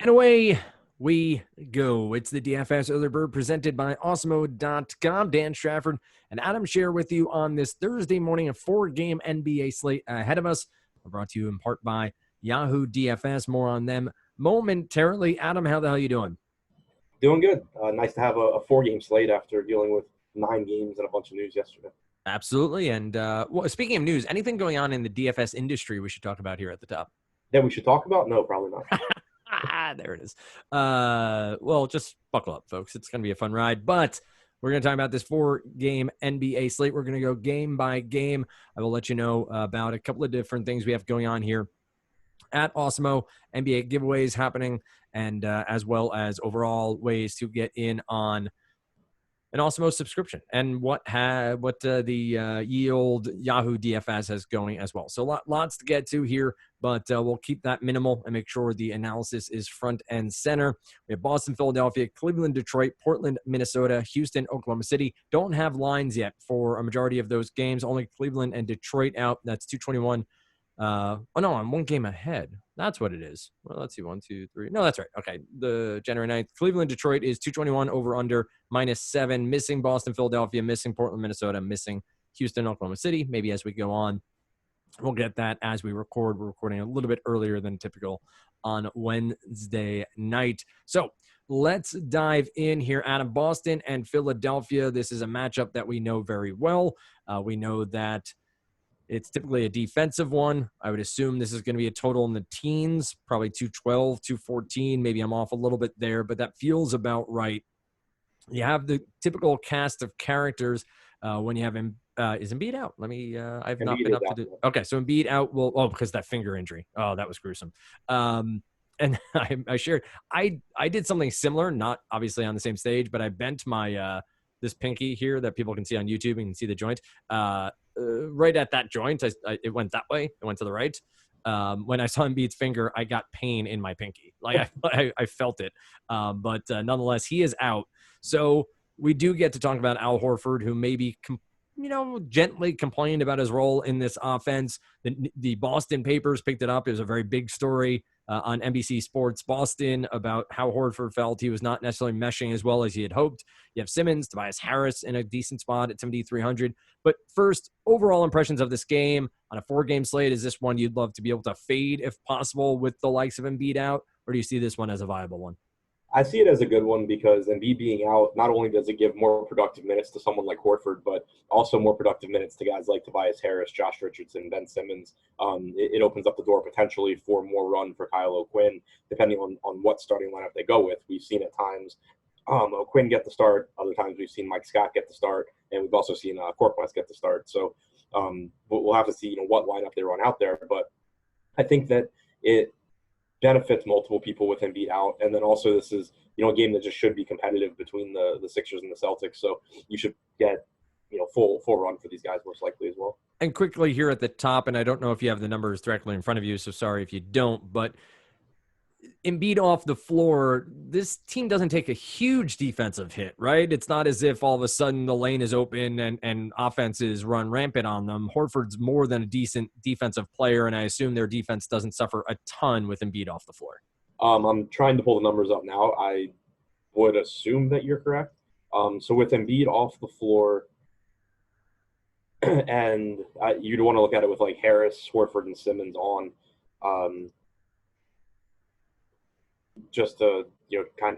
And away we go. It's the DFS Early Bird presented by Awesemo.com. Dan Strafford and Adam Scher with you on this Thursday morning, a 4-game NBA slate ahead of us. Brought to you in part by Yahoo DFS. More on them momentarily. Adam, how the hell are you doing? Doing good. Nice to have a 4-game slate after dealing with 9 games and a bunch of news yesterday. Absolutely. And well, speaking of news, anything going on in the DFS industry we should talk about here at the top? That we should talk about? No, probably not. There it is. Well, just buckle up, folks. It's going to be a fun ride. But we're going to talk about this 4-game NBA slate. We're going to go game by game. I will let you know about a couple of different things we have going on here at Awesemo. NBA giveaways happening, and as well as overall ways to get in on an Awesemo subscription and what the ye old Yahoo DFS has going as well. So lots to get to here, but we'll keep that minimal and make sure the analysis is front and center. We have Boston, Philadelphia, Cleveland, Detroit, Portland, Minnesota, Houston, Oklahoma City. Don't have lines yet for a majority of those games. Only Cleveland and Detroit out. That's 221. I'm 1 game ahead. That's what it is. Well, let's see. 1, 2, 3. No, that's right. Okay. The January 9th. Cleveland, Detroit is 221 over under -7. Missing Boston, Philadelphia. Missing Portland, Minnesota. Missing Houston, Oklahoma City. Maybe as we go on, we'll get that as we record. We're recording a little bit earlier than typical on Wednesday night. So let's dive in here. Out of Boston and Philadelphia, this is a matchup that we know very well. We know that it's typically a defensive one. I would assume this is going to be a total in the teens, probably 212, 214. Maybe I'm off a little bit there, but that feels about right. You have the typical cast of characters when you have him. Is Embiid out? I've not been up to do. Okay, so Embiid out. Because that finger injury. Oh, that was gruesome. And I shared. I did something similar, not obviously on the same stage, but I bent my this pinky here that people can see on YouTube. You can see the joint. Right at that joint, it went that way. It went to the right. When I saw Embiid's finger, I got pain in my pinky. Like I felt it. But nonetheless, he is out. So we do get to talk about Al Horford, who maybe gently complained about his role in this offense. The Boston papers picked it up. It was a very big story on NBC Sports Boston about how Horford felt. He was not necessarily meshing as well as he had hoped. You have Simmons, Tobias Harris in a decent spot at 7,300. But first, overall impressions of this game on a 4-game slate. Is this one you'd love to be able to fade if possible with the likes of Embiid out? Or do you see this one as a viable one? I see it as a good one because Embiid being out, not only does it give more productive minutes to someone like Horford, but also more productive minutes to guys like Tobias Harris, Josh Richardson, Ben Simmons. It opens up the door potentially for more run for Kyle O'Quinn, depending on what starting lineup they go with. We've seen at times O'Quinn get the start. Other times we've seen Mike Scott get the start, and we've also seen Korkmaz get the start. So we'll have to see what lineup they run out there. But I think that it benefits multiple people with Embiid out, and then also this is a game that just should be competitive between the Sixers and the Celtics. So you should get full run for these guys most likely as well. And quickly here at the top, and I don't know if you have the numbers directly in front of you, so sorry if you don't, but Embiid off the floor, this team doesn't take a huge defensive hit, right? It's not as if all of a sudden the lane is open and offenses run rampant on them. Horford's more than a decent defensive player, and I assume their defense doesn't suffer a ton with Embiid off the floor. I'm trying to pull the numbers up now. I would assume that you're correct. So with Embiid off the floor, and you'd want to look at it with like Harris, Horford, and Simmons on, just to kind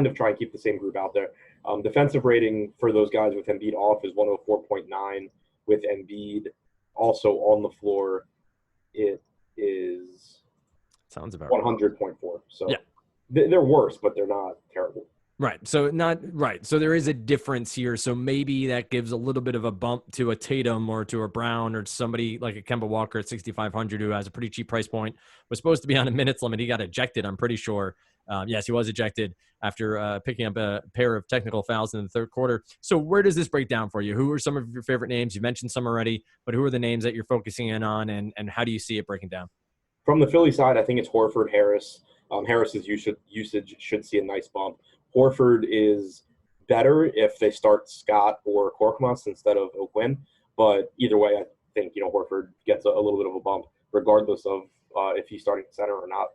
of try and keep the same group out there. Defensive rating for those guys with Embiid off is 104.9. With Embiid also on the floor, it is sounds about 100.4. So yeah. They're worse, but they're not terrible. Right. So there is a difference here. So maybe that gives a little bit of a bump to a Tatum or to a Brown or somebody like a Kemba Walker at 6,500 who has a pretty cheap price point. Was supposed to be on a minutes limit. He got ejected, I'm pretty sure. Yes, he was ejected after picking up a pair of technical fouls in the third quarter. So where does this break down for you? Who are some of your favorite names? You mentioned some already, but who are the names that you're focusing in on, and how do you see it breaking down? From the Philly side, I think it's Horford, Harris. Harris's usage should see a nice bump. Horford is better if they start Scott or Korkmaz instead of O'Quinn. But either way, I think Horford gets a little bit of a bump, regardless of if he's starting center or not.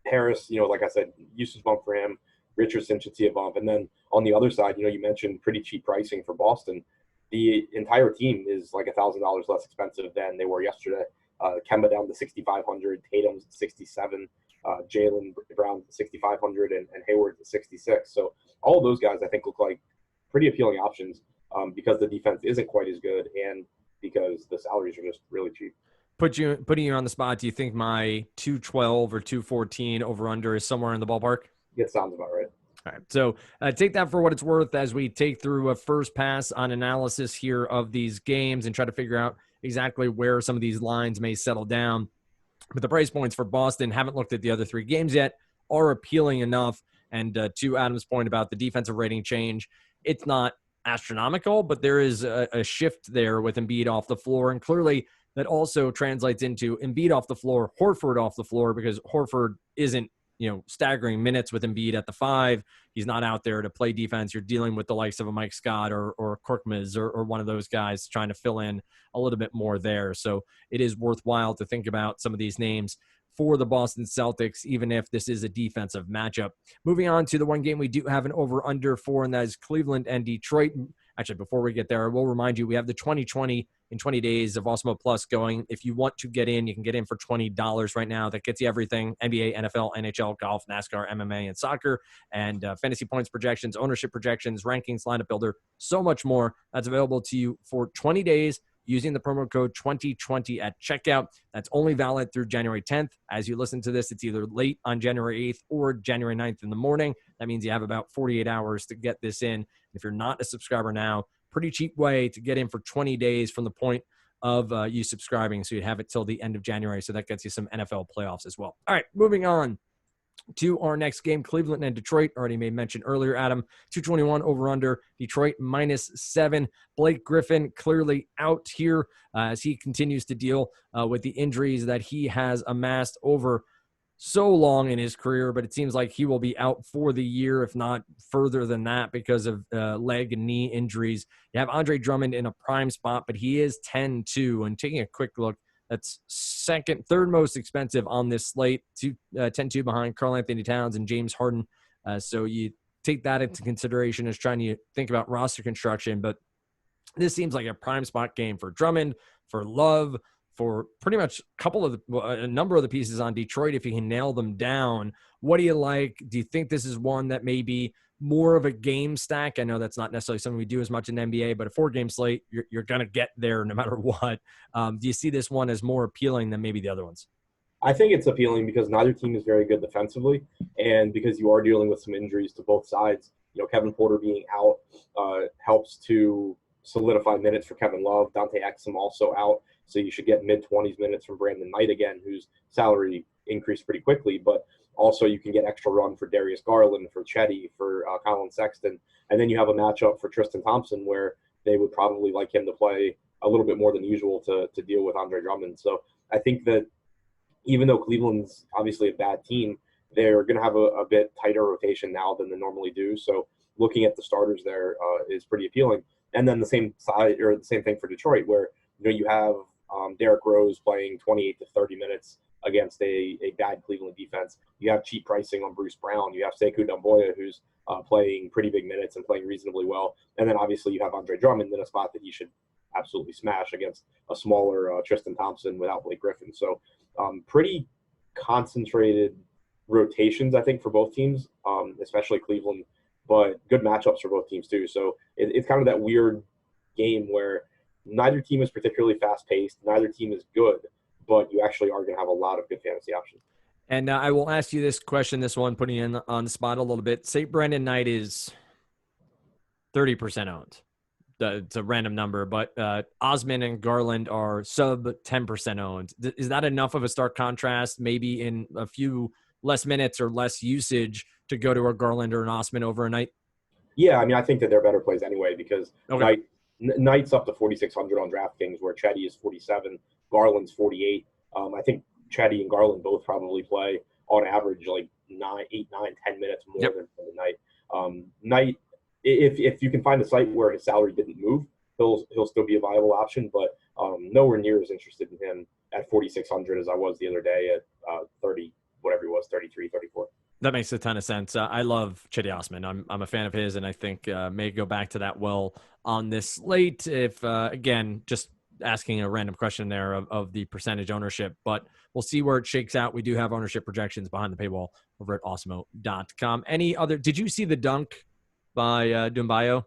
Harris, like I said, usage bump for him. Richardson should see a bump. And then on the other side, you mentioned pretty cheap pricing for Boston. The entire team is like $1,000 less expensive than they were yesterday. Kemba down to 6,500, Tatum's at 67, Jaylen Brown at 6,500, and Hayward at 66. So all of those guys I think look like pretty appealing options because the defense isn't quite as good and because the salaries are just really cheap. Putting you on the spot, do you think my 212 or 214 over under is somewhere in the ballpark? It sounds about right. All right. So take that for what it's worth as we take through a first pass on analysis here of these games and try to figure out exactly where some of these lines may settle down. But the price points for Boston, haven't looked at the other three games yet, are appealing enough. And to Adam's point about the defensive rating change, it's not astronomical, but there is a shift there with Embiid off the floor. And clearly that also translates into Embiid off the floor, Horford off the floor, because Horford isn't, staggering minutes with Embiid at the 5. He's not out there to play defense. You're dealing with the likes of a Mike Scott or Korkmaz or one of those guys trying to fill in a little bit more there. So it is worthwhile to think about some of these names for the Boston Celtics, even if this is a defensive matchup. Moving on to the one game we do have an over-under for, and that is Cleveland and Detroit. Actually, before we get there, I will remind you, we have the 2020 in 20 days of Awesemo Plus going. If you want to get in, you can get in for $20 right now. That gets you everything: NBA, NFL, NHL, golf, NASCAR, MMA, and soccer, and fantasy points projections, ownership projections, rankings, lineup builder, so much more. That's available to you for 20 days using the promo code 2020 at checkout. That's only valid through January 10th. As you listen to this, it's either late on January 8th or January 9th in the morning. That means you have about 48 hours to get this in. If you're not a subscriber now, pretty cheap way to get in for 20 days from the point of you subscribing. So you'd have it till the end of January. So that gets you some NFL playoffs as well. All right, moving on to our next game, Cleveland and Detroit. Already made mention earlier, Adam. 221 over under, Detroit -7. Blake Griffin clearly out here as he continues to deal with the injuries that he has amassed over so long in his career, but it seems like he will be out for the year, if not further than that, because of leg and knee injuries. You have Andre Drummond in a prime spot, but he is 10-2. And taking a quick look, that's third most expensive on this slate, 10-2 behind Karl-Anthony Towns and James Harden. So you take that into consideration as trying to think about roster construction. But this seems like a prime spot game for Drummond, for Love, for pretty much a number of the pieces on Detroit. If you can nail them down, what do you like? Do you think this is one that may be more of a game stack? I know that's not necessarily something we do as much in NBA, but a 4-game slate, you're going to get there no matter what. Do you see this one as more appealing than maybe the other ones? I think it's appealing because neither team is very good defensively, and because you are dealing with some injuries to both sides. Kevin Porter being out helps to solidify minutes for Kevin Love. Dante Exum also out, so you should get mid-20s minutes from Brandon Knight again, whose salary increased pretty quickly. But also you can get extra run for Darius Garland, for Chetty, for Colin Sexton. And then you have a matchup for Tristan Thompson where they would probably like him to play a little bit more than usual to deal with Andre Drummond. So I think that even though Cleveland's obviously a bad team, they're going to have a bit tighter rotation now than they normally do. So looking at the starters there is pretty appealing. And then the same side, or the same thing for Detroit, where you have Derrick Rose playing 28 to 30 minutes against a bad Cleveland defense. You have cheap pricing on Bruce Brown. You have Sekou Doumbouya, who's playing pretty big minutes and playing reasonably well. And then obviously you have Andre Drummond in a spot that he should absolutely smash against a smaller Tristan Thompson without Blake Griffin. So pretty concentrated rotations, I think, for both teams, especially Cleveland, but good matchups for both teams too. So it's kind of that weird game where neither team is particularly fast-paced, neither team is good, but you actually are going to have a lot of good fantasy options. And I will ask you this question, this one, putting you on the spot a little bit. Say Brandon Knight is 30% owned. It's a random number, but Osman and Garland are sub 10% owned. Is that enough of a stark contrast, maybe in a few less minutes or less usage, to go to a Garland or an Osman over a Knight? Yeah, I mean, I think that they're better plays anyway because Knight's up to 4,600 on DraftKings, where Chetty is 47, Garland's 48. I think Chetty and Garland both probably play on average like 8, 9, 10 minutes more than Knight. Knight, if you can find a site where his salary didn't move, he'll still be a viable option, but nowhere near as interested in him at 4,600 as I was the other day at 30, whatever he was, 33, 34. That makes a ton of sense. I love Cedi Osman. I'm a fan of his, and I think may go back to that well on this slate. If again, just asking a random question there of the percentage ownership, but we'll see where it shakes out. We do have ownership projections behind the paywall over at Osmo.com. Any other? Did you see the dunk by Dumbayo?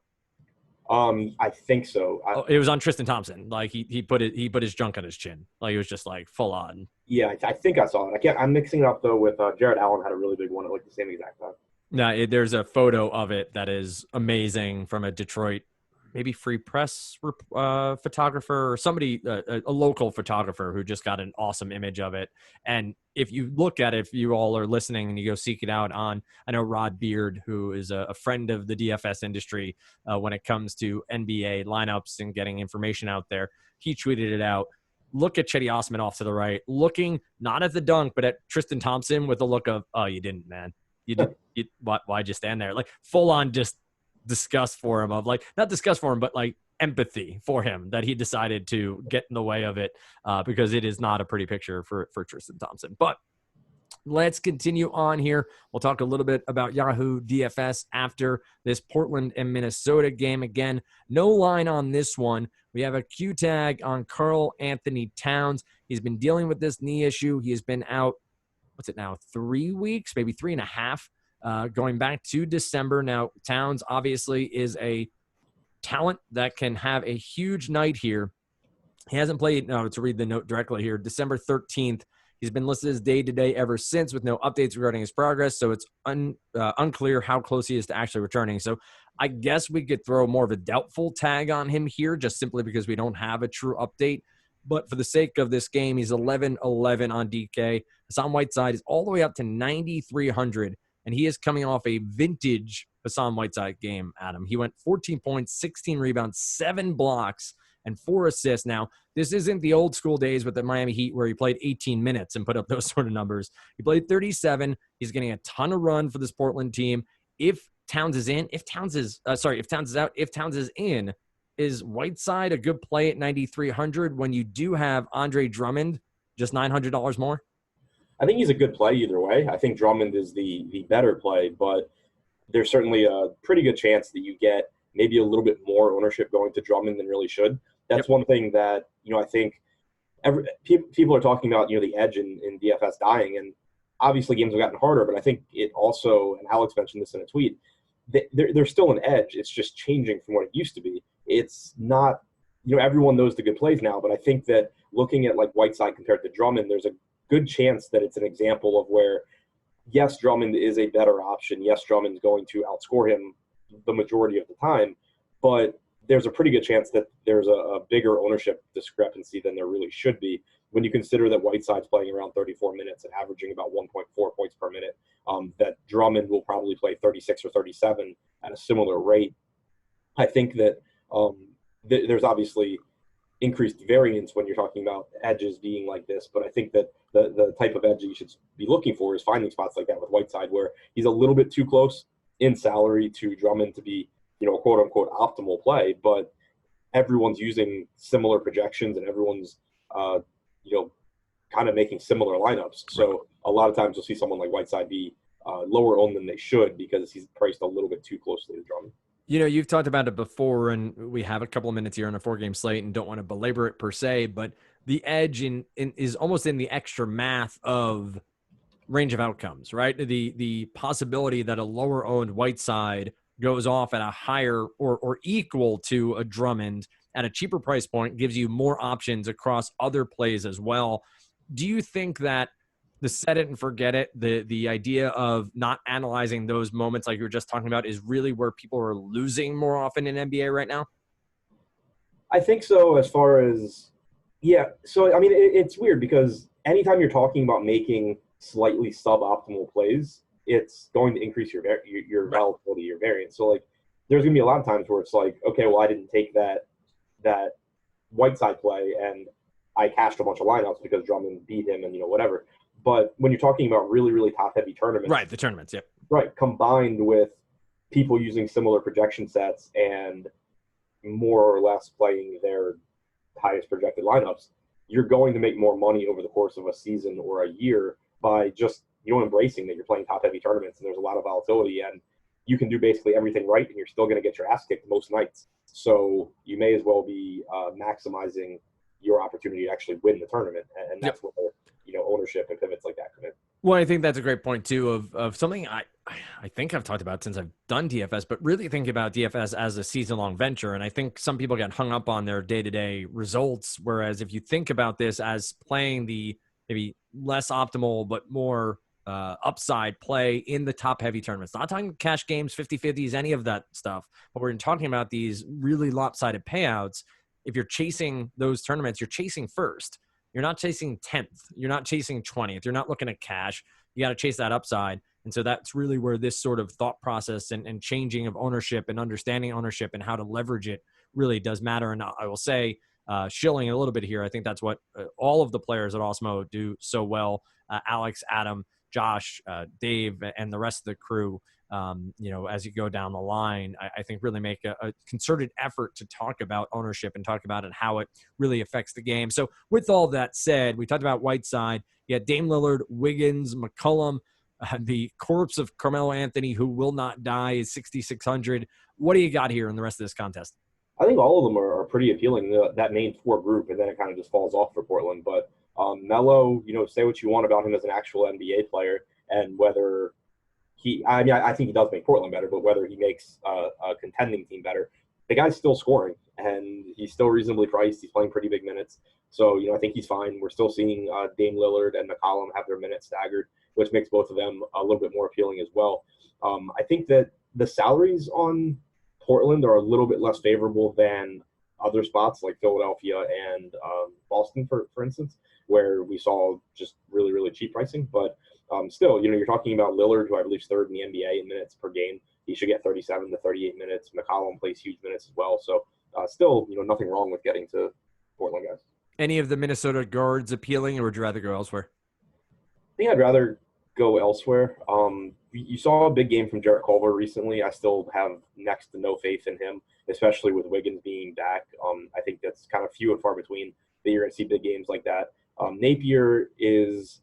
I think so. It was on Tristan Thompson. Like he put his junk on his chin. Like it was just like full on. Yeah, I think I saw it. I'm mixing it up though with Jared Allen had a really big one at like the same exact time. No, there's a photo of it that is amazing from a Detroit, maybe Free Press photographer or somebody, a local photographer who just got an awesome image of it. And if you look at it, if you all are listening and you go seek it out on, I know Rod Beard, who is a friend of the DFS industry when it comes to NBA lineups and getting information out there, he tweeted it out. Look at Cedi Osman off to the right, looking not at the dunk, but at Tristan Thompson with a look of, oh, you didn't, man. You did. Why'd you stand there? Like full on just disgust for him of like, not disgust for him, but like empathy for him that he decided to get in the way of it because it is not a pretty picture for Tristan Thompson. But let's continue on here. We'll talk a little bit about Yahoo DFS after this Portland and Minnesota game. Again, no line on this one. We have a Q tag on Karl Anthony Towns. He's been dealing with this knee issue. He has been out, what's it now, 3 weeks, maybe 3.5, going back to December. Now, Towns obviously is a talent that can have a huge night here. He hasn't played, no, to read the note directly here, December 13th. He's been listed as day-to-day ever since with no updates regarding his progress, so it's unclear how close he is to actually returning. So I guess we could throw more of a doubtful tag on him here just simply because we don't have a true update. But for the sake of this game, he's 11-11 on DK. Hassan Whiteside is all the way up to 9,300, and he is coming off a vintage Hassan Whiteside game, Adam. He went 14 points, 16 rebounds, 7 blocks, and 4 assists. Now, this isn't the old school days with the Miami Heat where he played 18 minutes and put up those sort of numbers. He played 37. He's getting a ton of run for this Portland team. If Towns is in, if Towns is out, if Towns is in, is Whiteside a good play at 9,300 when you do have Andre Drummond just $900 more? I think he's a good play either way. I think Drummond is the better play, but there's certainly a pretty good chance that you get maybe a little bit more ownership going to Drummond than really should. That's one thing that, I think people are talking about, the edge in DFS dying, and obviously games have gotten harder, but I think it also, and Alex mentioned this in a tweet, there's still an edge. It's just changing from what it used to be. It's not, everyone knows the good plays now, but I think that looking at like Whiteside compared to Drummond, there's a good chance that it's an example of where, yes, Drummond is a better option. Yes, Drummond's going to outscore him the majority of the time, but there's a pretty good chance that there's a bigger ownership discrepancy than there really should be when you consider that Whiteside's playing around 34 minutes and averaging about 1.4 points per minute, that Drummond will probably play 36 or 37 at a similar rate. I think that there's obviously increased variance when you're talking about edges being like this, but I think that the type of edge that you should be looking for is finding spots like that with Whiteside where he's a little bit too close in salary to Drummond to be, quote unquote optimal play, but everyone's using similar projections and everyone's, kind of making similar lineups. So a lot of times you'll see someone like Whiteside be lower owned than they should because he's priced a little bit too closely to Drummond. You've talked about it before, and we have a couple of minutes here on a 4-game slate and don't want to belabor it per se, but the edge is almost in the extra math of range of outcomes, right? The possibility that a lower owned Whiteside goes off at a higher or equal to a Drummond at a cheaper price point gives you more options across other plays as well. Do you think that the set it and forget it, the idea of not analyzing those moments like you were just talking about is really where people are losing more often in NBA right now? I think so, as far as, yeah. So, I mean, it's weird because anytime you're talking about making slightly suboptimal plays, it's going to increase your volatility, your variance. So, like, there's going to be a lot of times where it's like, okay, well, I didn't take that Whiteside play and I cashed a bunch of lineups because Drummond beat him and, whatever. But when you're talking about really, really top-heavy tournaments. Right, the tournaments, yep. Right, combined with people using similar projection sets and more or less playing their highest projected lineups, you're going to make more money over the course of a season or a year by just embracing that you're playing top heavy tournaments and there's a lot of volatility, and you can do basically everything right and you're still going to get your ass kicked most nights. So you may as well be maximizing your opportunity to actually win the tournament, and that's where ownership and pivots like that come in. Well, I think that's a great point too of something I think I've talked about since I've done DFS, but really think about DFS as a season-long venture. And I think some people get hung up on their day-to-day results, whereas if you think about this as playing the maybe less optimal but more upside play in the top-heavy tournaments, not talking cash games, 50-50s, any of that stuff, but we're talking about these really lopsided payouts. If you're chasing those tournaments, you're chasing first. You're not chasing 10th. You're not chasing 20th. You're not looking at cash. You got to chase that upside. And so that's really where this sort of thought process and changing of ownership and understanding ownership and how to leverage it really does matter. And I will say, shilling a little bit here, I think that's what all of the players at Osmo do so well. Alex, Adam, Josh, Dave, and the rest of the crew, as you go down the line, I think really make a concerted effort to talk about ownership and talk about it, how it really affects the game. So with all that said, we talked about Whiteside. You had Dame Lillard, Wiggins, McCollum, the corpse of Carmelo Anthony, who will not die, is 6,600. What do you got here in the rest of this contest? I think all of them are pretty appealing, that main four group, and then it kind of just falls off for Portland. But Melo, say what you want about him as an actual NBA player, and whether I think he does make Portland better, but whether he makes a contending team better, the guy's still scoring, and he's still reasonably priced. He's playing pretty big minutes. So, I think he's fine. We're still seeing Dame Lillard and McCollum have their minutes staggered, which makes both of them a little bit more appealing as well. I think that the salaries on Portland are a little bit less favorable than other spots like Philadelphia and Boston, for instance, where we saw just really, really cheap pricing. But still, you're talking about Lillard, who I believe is third in the NBA in minutes per game. He should get 37 to 38 minutes. McCollum plays huge minutes as well. So still, nothing wrong with getting to Portland guys. Any of the Minnesota guards appealing, or would you rather go elsewhere? I think I'd rather go elsewhere. You saw a big game from Jarrett Culver recently. I still have next to no faith in him, especially with Wiggins being back. I think that's kind of few and far between that you're going to see big games like that. Napier is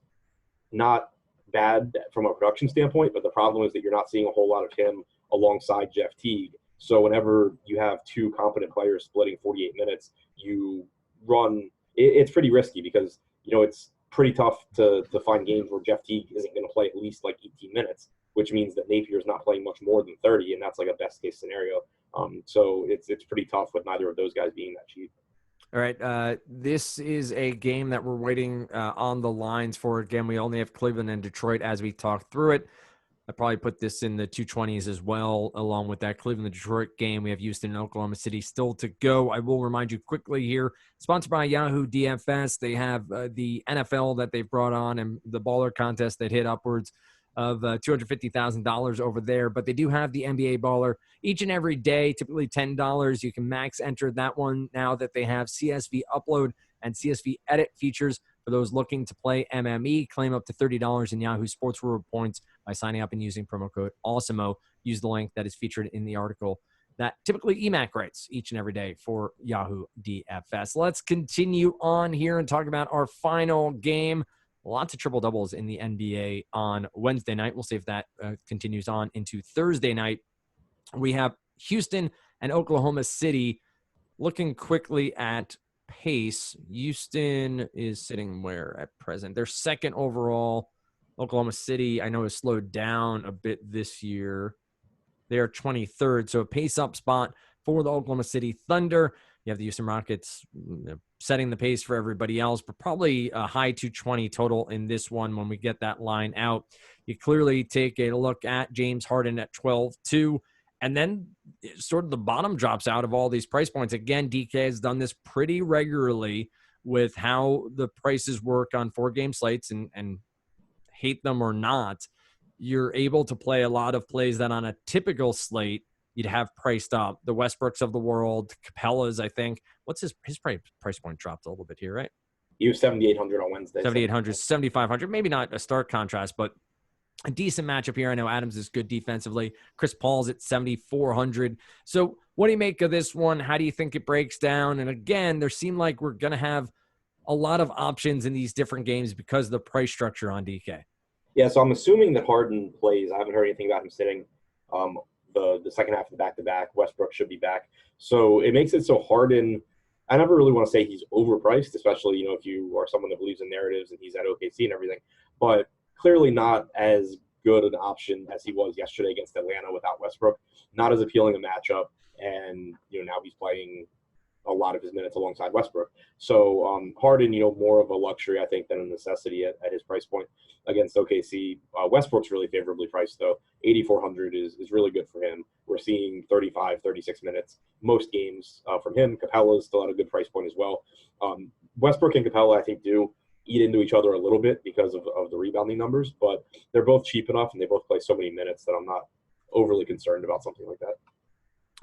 not bad from a production standpoint, but the problem is that you're not seeing a whole lot of him alongside Jeff Teague. So whenever you have two competent players splitting 48 minutes, you run – it's pretty risky because, it's pretty tough to find games where Jeff Teague isn't going to play at least like 18 minutes, which means that Napier's not playing much more than 30, and that's like a best-case scenario. So it's pretty tough with neither of those guys being that cheap. All right, this is a game that we're waiting on the lines for. Again, we only have Cleveland and Detroit as we talk through it. I probably put this in the 220s as well, along with that Cleveland-Detroit game. We have Houston and Oklahoma City still to go. I will remind you quickly here, sponsored by Yahoo DFS. They have the NFL that they've brought on and the baller contest that hit upwards of $250,000 over there. But they do have the NBA baller each and every day, typically $10. You can max enter that one now that they have CSV upload and CSV edit features. For those looking to play MME, claim up to $30 in Yahoo Sports Reward points by signing up and using promo code AWESOMO. Use the link that is featured in the article that typically EMAC writes each and every day for Yahoo DFS. Let's continue on here and talk about our final game. Lots of triple doubles in the NBA on Wednesday night. We'll see if that continues on into Thursday night. We have Houston and Oklahoma City. Looking quickly at pace, Houston is sitting where at present? They're second overall. Oklahoma City, I know, has slowed down a bit this year. They are 23rd, so a pace up spot for the Oklahoma City Thunder. You have the Houston Rockets setting the pace for everybody else, but probably a high 220 total in this one when we get that line out. You clearly take a look at James Harden at 12-2. And then sort of the bottom drops out of all these price points. Again, DK has done this pretty regularly with how the prices work on 4-game slates, and hate them or not, you're able to play a lot of plays that on a typical slate you'd have priced up. The Westbrooks of the world, Capella's, I think. What's his price point dropped a little bit here, right? He was 7,800 on Wednesday. 7,800, 7,500. Maybe not a stark contrast, but a decent matchup here. I know Adams is good defensively. Chris Paul's at 7,400. So what do you make of this one? How do you think it breaks down? And again, there seem like we're going to have a lot of options in these different games because of the price structure on DK. Yeah, so I'm assuming that Harden plays. I haven't heard anything about him sitting um, the second half of the back-to-back. Westbrook should be back. So it makes it so Harden, I never really want to say he's overpriced, especially, if you are someone that believes in narratives and he's at OKC and everything, but clearly not as good an option as he was yesterday against Atlanta without Westbrook. Not as appealing a matchup. And, now he's playing a lot of his minutes alongside Westbrook. So Harden, more of a luxury, I think, than a necessity at his price point against OKC. Westbrook's really favorably priced, though. 8,400 is really good for him. We're seeing 35, 36 minutes most games from him. Capella's still at a good price point as well. Westbrook and Capella, I think, do eat into each other a little bit because of the rebounding numbers, but they're both cheap enough and they both play so many minutes that I'm not overly concerned about something like that.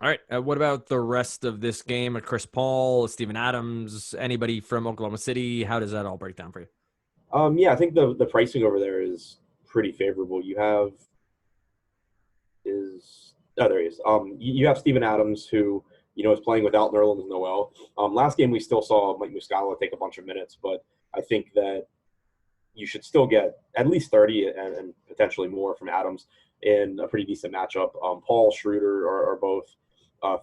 All right. What about the rest of this game? Chris Paul, Steven Adams, anybody from Oklahoma City? How does that all break down for you? Yeah, I think the pricing over there is pretty favorable. There he is. You have Steven Adams, who is playing without Nerlens Noel. Last game we still saw Mike Muscala take a bunch of minutes, but I think that you should still get at least 30 and potentially more from Adams in a pretty decent matchup. Paul, Schroeder are both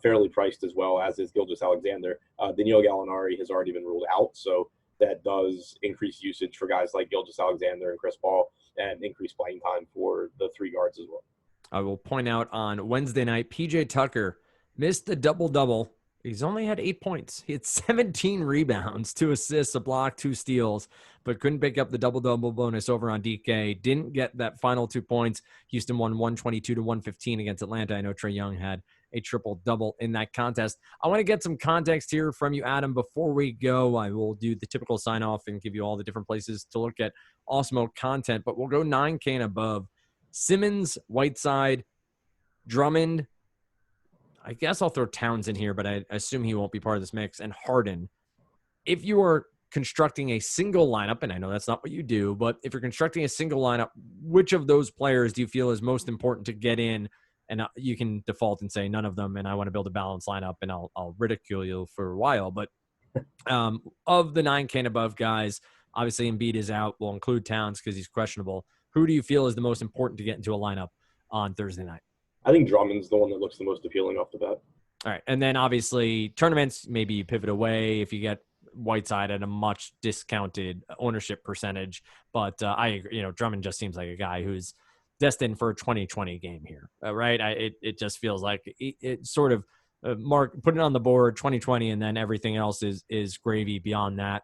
fairly priced as well, as is Gilgeous-Alexander. Danilo Gallinari has already been ruled out, so that does increase usage for guys like Gilgeous-Alexander and Chris Paul and increase playing time for the three guards as well. I will point out on Wednesday night, PJ Tucker missed the double-double. He's only had 8 points. He had 17 rebounds, 2 assists, a block, 2 steals, but couldn't pick up the double-double bonus over on DK. Didn't get that final 2 points. Houston won 122-115 against Atlanta. I know Trae Young had a triple-double in that contest. I want to get some context here from you, Adam. Before we go, I will do the typical sign-off and give you all the different places to look at Osmo content, but we'll go 9K and above. Simmons, Whiteside, Drummond, I guess I'll throw Towns in here, but I assume he won't be part of this mix, and Harden. If you are constructing a single lineup, and I know that's not what you do, but if you're constructing a single lineup, which of those players do you feel is most important to get in? And you can default and say none of them, and I want to build a balanced lineup, and I'll ridicule you for a while. But of the 9K and above guys, obviously Embiid is out. We'll include Towns because he's questionable. Who do you feel is the most important to get into a lineup on Thursday night? I think Drummond's the one that looks the most appealing off the bat. All right. And then obviously tournaments, maybe you pivot away if you get Whiteside at a much discounted ownership percentage. But I agree, Drummond just seems like a guy who's destined for a 2020 game here, right? It just feels like it sort of put it on the board 2020, and then everything else is gravy beyond that.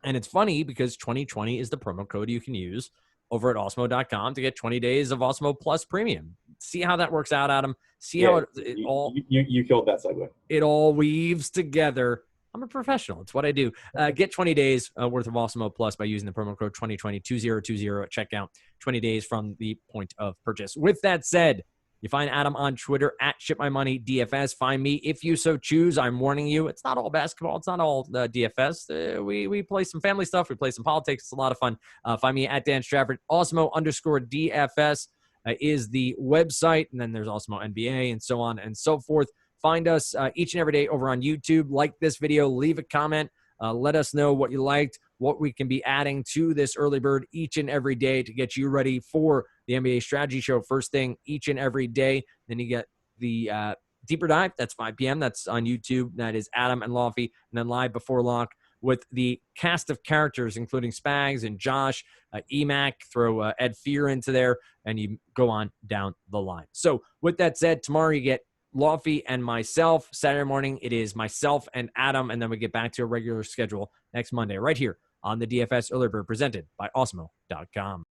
And it's funny because 2020 is the promo code you can use over at Osmo.com to get 20 days of Osmo Plus Premium. See how that works out, Adam. See how it all... You killed that segue. It all weaves together. I'm a professional. It's what I do. Get 20 days worth of Osmo Plus by using the promo code 2020-2020 at checkout. 20 days from the point of purchase. With that said, you find Adam on Twitter at ShipMyMoneyDFS. Find me if you so choose. I'm warning you, it's not all basketball. It's not all DFS. We play some family stuff. We play some politics. It's a lot of fun. Find me at Dan Strafford. Osmo_DFS is the website. And then there's Osmo NBA and so on and so forth. Find us each and every day over on YouTube. Like this video. Leave a comment. Let us know what you liked, what we can be adding to this early bird each and every day to get you ready for the NBA Strategy Show first thing each and every day. Then you get the Deeper Dive. That's 5 p.m. That's on YouTube. That is Adam and Lofty. And then Live Before Lock with the cast of characters, including Spags and Josh, EMAC, throw Ed Fear into there, and you go on down the line. So with that said, tomorrow you get Lofty and myself. Saturday morning, it is myself and Adam, and then we get back to a regular schedule next Monday right here on the DFS Early Bird presented by Osmo.com.